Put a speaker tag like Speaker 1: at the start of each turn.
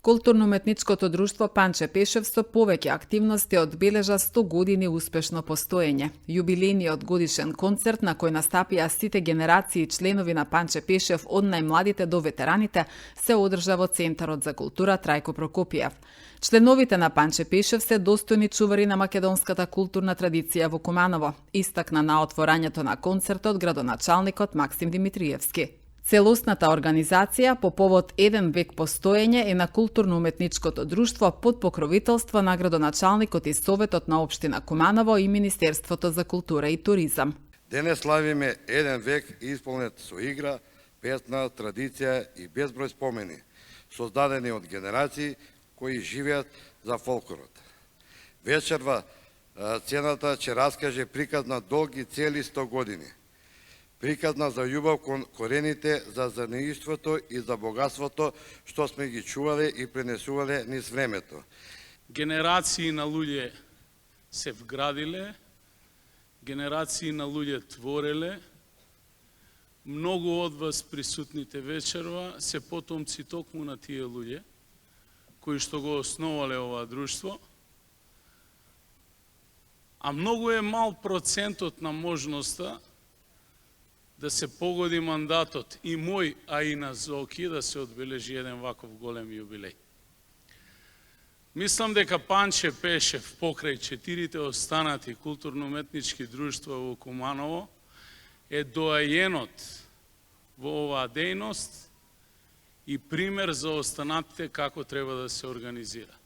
Speaker 1: Културно-уметничкото друштво Панче Пешев со повеќе активности одбележа 100 години успешно постоење. Јубилејниот годишен концерт на кој настапија сите генерации членови на Панче Пешев од најмладите до ветераните се одржа во Центарот за култура Трајко Прокопиев. Членовите на Панче Пешев се достојни чувари на македонската културна традиција во Куманово, истакна на отворањето на концертот градоначалникот Максим Димитриевски. Целосната организација по повод 1 век постоење е на културно-уметничкото друштво под покровителство на градоначалникот и Советот на општина Куманово и Министерството за култура и туризам.
Speaker 2: Денес славиме 1 век исполнет со игра, песна, традиција и безброј спомени, создадени од генерации кои живеат за фолклорот. Вечерва цената ќе раскаже приказ на долги цели 100 години. Приказна за љубов кон корените, за занаиштвото и за богатството што сме ги чувале и пренесувале низ времето.
Speaker 3: Генерации на луѓе се вградиле, генерации на луѓе твореле. Многу од вас присутните вечерва се потомци токму на тие луѓе кои што го основале ова друштво. А многу е мал процентот на можноста да се погоди мандатот и мој, а и на Зоки, да се одбележи еден ваков голем јубилеј. Мислам дека Панче Пешев покрај 4 останати културно-уметнички друштва во Куманово е доајенот во оваа дејност и пример за останатите како треба да се организира.